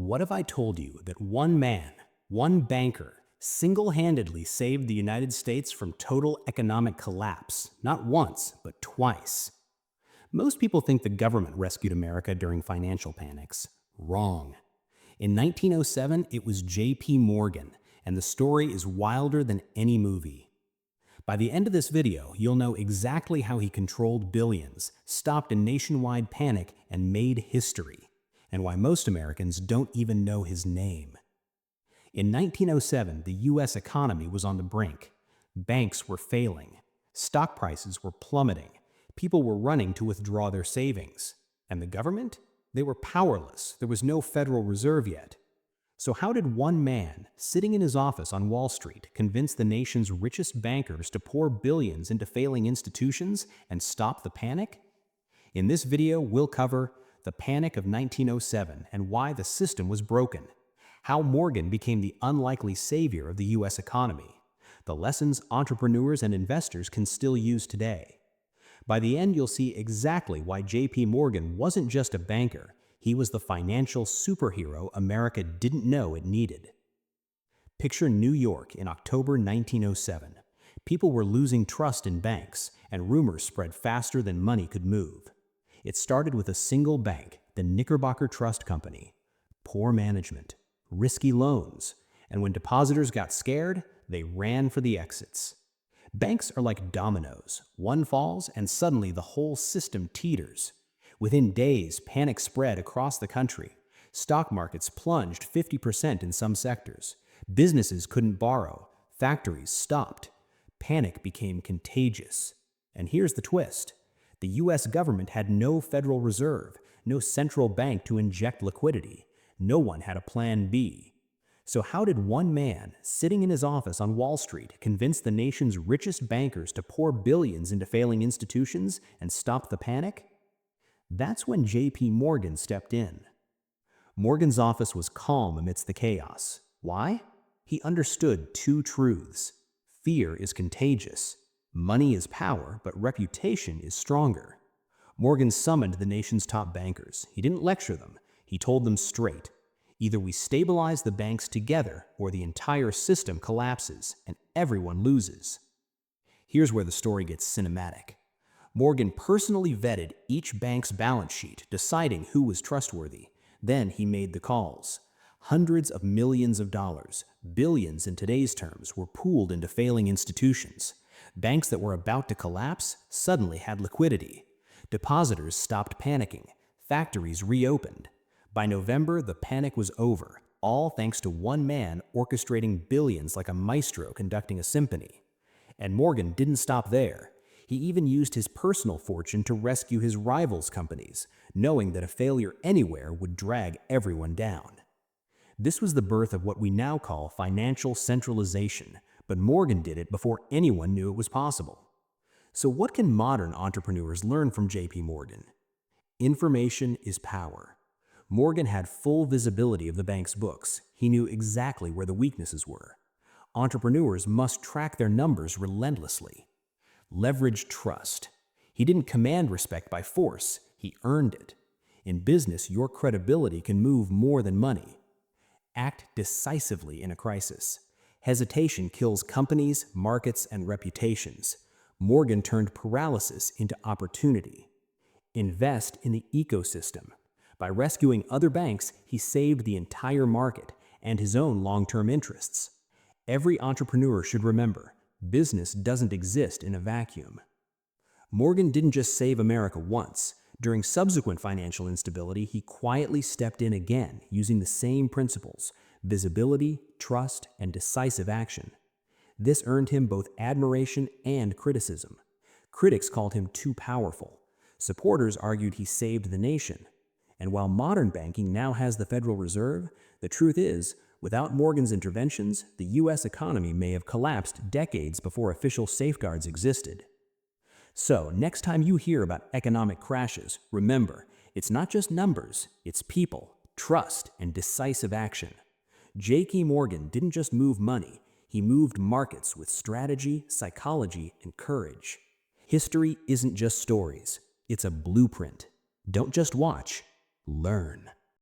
What if I told you that one man, one banker, single-handedly saved the United States from total economic collapse, not once, but twice? Most people think the government rescued America during financial panics. Wrong. In 1907, it was J.P. Morgan, and the story is wilder than any movie. By the end of this video, you'll know exactly how he controlled billions, stopped a nationwide panic, and made history, and why most Americans don't even know his name. In 1907, the U.S. economy was on the brink. Banks were failing. Stock prices were plummeting. People were running to withdraw their savings. And the government? They were powerless. There was no Federal Reserve yet. So how did one man, sitting in his office on Wall Street, convince the nation's richest bankers to pour billions into failing institutions and stop the panic? In this video, we'll cover the Panic of 1907 and why the system was broken, how Morgan became the unlikely savior of the U.S. economy, the lessons entrepreneurs and investors can still use today. By the end, you'll see exactly why J.P. Morgan wasn't just a banker. He was the financial superhero America didn't know it needed. Picture New York in October 1907. People were losing trust in banks, and rumors spread faster than money could move. It started with a single bank, the Knickerbocker Trust Company. Poor management, risky loans, and when depositors got scared, they ran for the exits. Banks are like dominoes. One falls, and suddenly the whole system teeters. Within days, panic spread across the country. Stock markets plunged 50% in some sectors. Businesses couldn't borrow. Factories stopped. Panic became contagious. And here's the twist. The U.S. government had no Federal Reserve, no central bank to inject liquidity. No one had a plan B. So how did one man, sitting in his office on Wall Street, convince the nation's richest bankers to pour billions into failing institutions and stop the panic? That's when J.P. Morgan stepped in. Morgan's office was calm amidst the chaos. Why? He understood two truths. Fear is contagious. Money is power, but reputation is stronger. Morgan summoned the nation's top bankers. He didn't lecture them. He told them straight. Either we stabilize the banks together, or the entire system collapses, and everyone loses. Here's where the story gets cinematic. Morgan personally vetted each bank's balance sheet, deciding who was trustworthy. Then he made the calls. Hundreds of millions of dollars, billions in today's terms, were pooled into failing institutions. Banks that were about to collapse suddenly had liquidity. Depositors stopped panicking. Factories reopened. By November, the panic was over, all thanks to one man orchestrating billions like a maestro conducting a symphony. And Morgan didn't stop there. He even used his personal fortune to rescue his rivals' companies, knowing that a failure anywhere would drag everyone down. This was the birth of what we now call financial centralization, but Morgan did it before anyone knew it was possible. So what can modern entrepreneurs learn from J.P. Morgan? Information is power. Morgan had full visibility of the bank's books. He knew exactly where the weaknesses were. Entrepreneurs must track their numbers relentlessly. Leverage trust. He didn't command respect by force, he earned it. In business, your credibility can move more than money. Act decisively in a crisis. Hesitation kills companies, markets, and reputations. Morgan turned paralysis into opportunity. Invest in the ecosystem. By rescuing other banks, he saved the entire market and his own long-term interests. Every entrepreneur should remember, business doesn't exist in a vacuum. Morgan didn't just save America once. During subsequent financial instability, he quietly stepped in again, using the same principles: visibility, trust, and decisive action. This earned him both admiration and criticism. Critics called him too powerful. Supporters argued he saved the nation. And while modern banking now has the Federal Reserve, the truth is, without Morgan's interventions, the U.S. economy may have collapsed decades before official safeguards existed. So, next time you hear about economic crashes, remember, it's not just numbers, it's people, trust, and decisive action. J.P. Morgan didn't just move money, he moved markets with strategy, psychology, and courage. History isn't just stories, it's a blueprint. Don't just watch, learn.